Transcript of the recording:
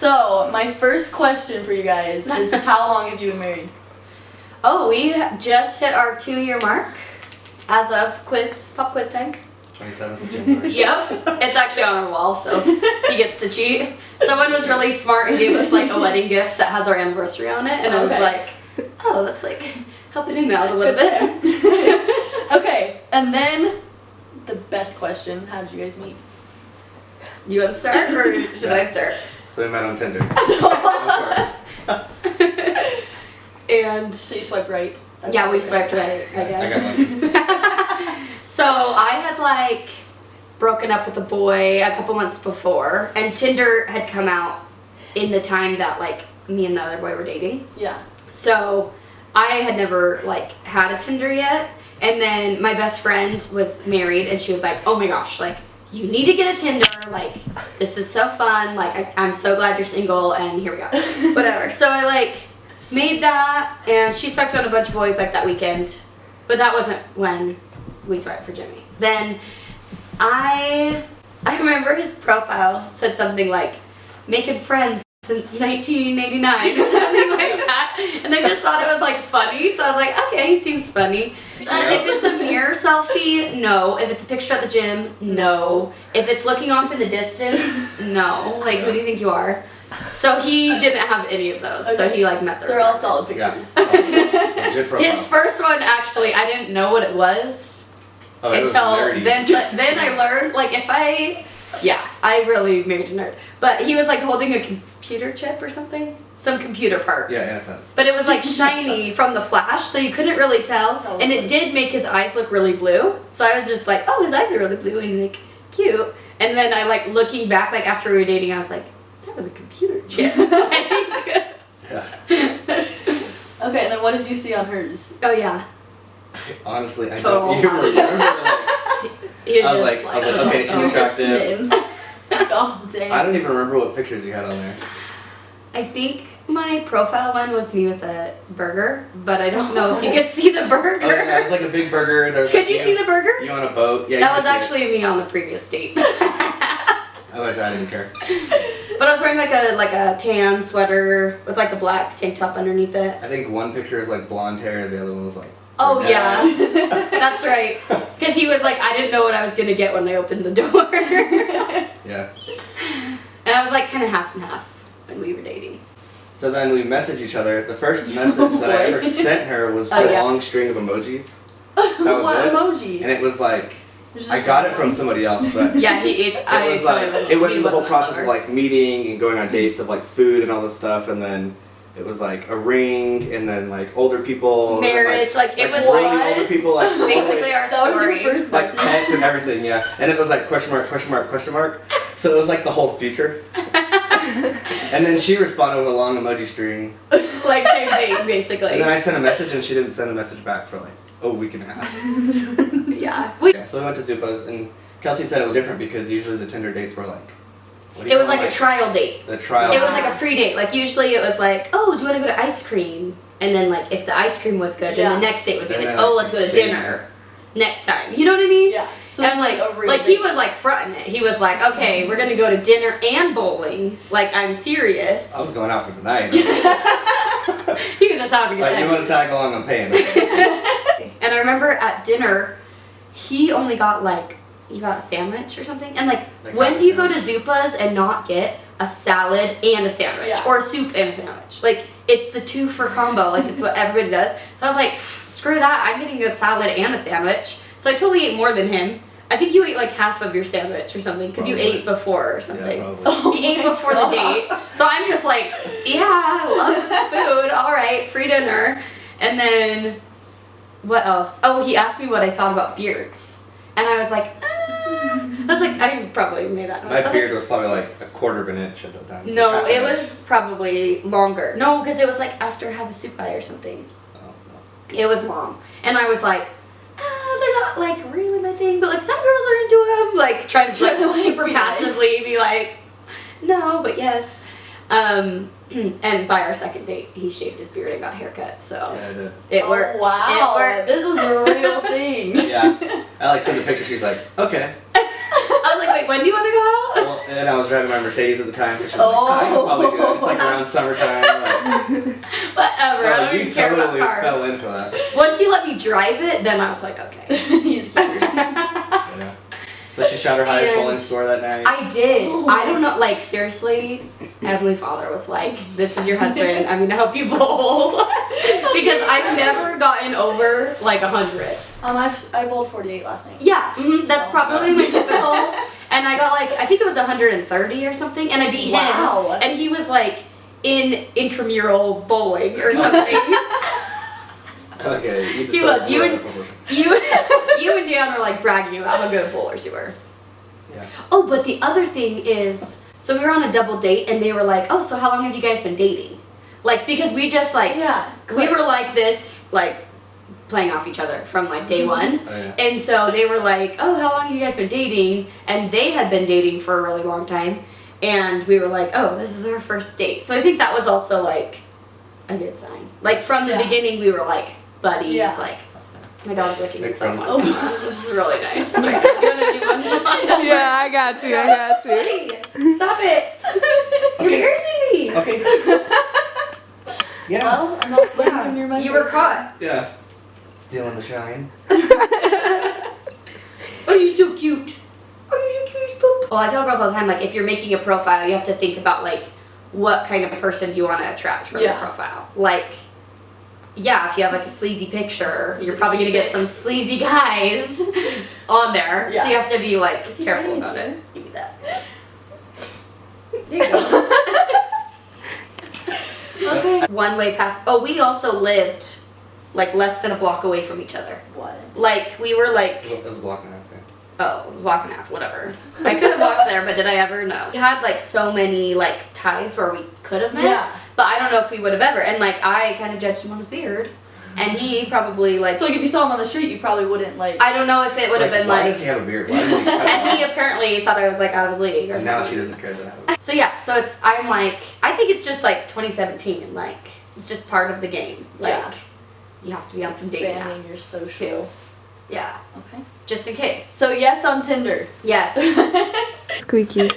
So, my first question for you guys is how long have you been married? Oh, we just hit our 2-year mark as of pop quiz time. 27th of January. Yep, it's actually on our wall, so he gets to cheat. Someone was really smart and gave us like a wedding gift that has our anniversary on it, and I was like, oh, that's like helping him out a little bit. Okay, and then the best question, how did you guys meet? You want to start, or should I start? So we met on Tinder. Of course. And So you swiped right? yeah, we swiped right, I guess. I got So I had like broken up with a boy a couple months before, and Tinder had come out in the time that like me and the other boy were dating. Yeah. So I had never like had a Tinder yet, and then my best friend was married, and she was like, oh my gosh, like you need to get a Tinder, like this is so fun, like I'm so glad you're single, and here we go. Whatever. So I like made that, and she swiped on a bunch of boys like that weekend, but that wasn't when we swiped for Jimmy. Then I remember his profile said something like making friends since 1989 or something like that, and I just thought it was like funny, so I was like, okay, he seems funny. If it's a mirror selfie, no. If it's a picture at the gym, no. If it's looking off in the distance, no. Like, who do you think you are? So he didn't have any of those, so he like met the They're all solid pictures. Legit profile. His first one, actually, I didn't know what it was until then I learned, like, I really married a nerd. But he was like holding a computer chip or something, some computer part. Yeah, in a sense. But it was like shiny from the flash, so you couldn't really tell. And it did make his eyes look really blue. So I was just like, oh, his eyes are really blue and like cute. And then I like looking back, like after we were dating, I was like, that was a computer chip. Yeah. Okay, and then what did you see on hers? Oh yeah. Honestly, I Total don't even remember. I was like, okay, she's attractive. Oh, dang. I don't even remember what pictures you had on there. I think my profile one was me with a burger, but I don't know if you could see the burger. Oh yeah, it was like a big burger. There was Could you see the burger? You on a boat? Yeah. That was actually me on the previous date. I wish I didn't care. But I was wearing like a tan sweater with like a black tank top underneath it. I think one picture is like blonde hair, the other one was like. Oh yeah, that's right. Because he was like, I didn't know what I was gonna get when I opened the door. Yeah. And I was like kind of half and half when we were dating. So then we messaged each other. The first message that I ever sent her was just a long string of emojis. That was what it. emoji? And it was like, I got it from somebody else, but yeah, it went through the whole process of like meeting and going on dates of like food and all this stuff, and then it was like a ring, and then like older people, marriage, like it was really like older people, like basically our that story. was your first like message. pets and everything, yeah. And it was like question mark, question mark, question mark. So it was like the whole future. And then she responded with a long emoji string. Like same thing, basically. And then I sent a message, and she didn't send a message back for like a week and a half. Yeah. Yeah, so we went to Zupa's, and Kelsey said it was different because usually the Tinder dates were like. It was like a trial date. The trial. It was like a pre-date. Like usually it was like, oh, do you want to go to ice cream? And then like if the ice cream was good, then the next date would be like, oh, let's go to dinner next time. You know what I mean? Yeah. So and like he was like fronting it. He was like, okay, we're gonna go to dinner and bowling. Like I'm serious. I was going out for the night. He was just having a good Like, time. you want to tag along? I'm paying. And I remember at dinner, he only got like, you got a sandwich or something? And like when do you go to Zupa's and not get a salad and a sandwich? Yeah. Or a soup and a sandwich? Like, it's the 2 for combo. Like, it's what everybody does. So I was like, screw that. I'm getting a salad and a sandwich. So I totally ate more than him. I think you ate like half of your sandwich or something because you ate before or something. Yeah, probably. He ate before the date. So I'm just like, yeah, I love the food. All right, free dinner. And then, what else? Oh, he asked me what I thought about beards. And I was like, I probably made that noise. My beard was probably like a quarter of an inch at the time. No, it was probably longer. No, because it was like after Havasupai or something. Oh, no. It was long. And I was like, they're not like really my thing, but like some girls are into them. Like trying to like super passively be like, no, but yes. And by our second date, he shaved his beard and got a haircut, so Yeah, I did. it worked. Wow, It worked. this was a real thing. Yeah. I like sent the picture. She's like, okay. I was like, Wait, when do you want to go out? Well, and then I was driving my Mercedes at the time, so she was like, I can probably do it. It's like around summertime. Like, Whatever, I don't you even care about totally cars. fell into that. Once you let me drive it, then I was like, okay. He's cute. Yeah. So she shot her highest And bowling score that night. I did. Ooh. I don't know, like, seriously, Heavenly Father was like, this is your husband, I'm gonna help you bowl. Because I've never gotten over, like, 100. I bowled 48 last night. Yeah, that's So- probably my typical. And I got, like, I think it was 130 or something, and I beat Wow. him. And he was, like, in intramural bowling or something. Okay. He was. You and Dan were like bragging about how good bowlers you were. Yeah. Oh, but the other thing is, so we were on a double date, and they were like, "Oh, so how long have you guys been dating?" Like, because we just like we were like this, like playing off each other from like day one, Oh, yeah. and so they were like, "Oh, how long have you guys been dating?" And they had been dating for a really long time, and we were like, "Oh, this is our first date." So I think that was also like a good sign. Like from the beginning, we were like buddies. Yeah. Like my dog's licking Makes himself. sense. Oh, this is really nice. Like, I'm gonna do one more. Yeah, I got you. I got you. Hey, stop it! You're embarrassing me. Okay. Yeah. Well, I'm not putting it near my You were face. caught. Yeah. Stealing the shine. Oh, you're so cute. Oh, you're so cute as poop. Well, I tell girls all the time, like, if you're making a profile, you have to think about, like, what kind of person do you want to attract from your profile. Like, yeah, if you have, like, a sleazy picture, you're probably going to get some sleazy guys on there. Yeah. So you have to be, like, Is he careful crazy? about it. Give me that. There you go. Okay. One way past. Oh, we also lived, like, less than a block away from each other. What? Like, we were, like... It was a block and a half thing. Oh, block and a half, whatever. I could have walked there, but did I ever? No. We had like so many like ties where we could have met, Yeah. but I don't know if we would have ever. And like I kind of judged him on his beard, and he probably like. So like, if you saw him on the street, you probably wouldn't like. I don't know if it would have been why like. does he have a beard? Why does he cut it And he off? apparently thought I was like out of his league or And now something. she doesn't care that I have a So yeah, so it's I'm like I think it's just like 2017, like it's just part of the game. Like Yeah. you have to be on some dating Expanding apps your social. too. Yeah, Okay. just in case. So yes on Tinder. Yes. Squeaky.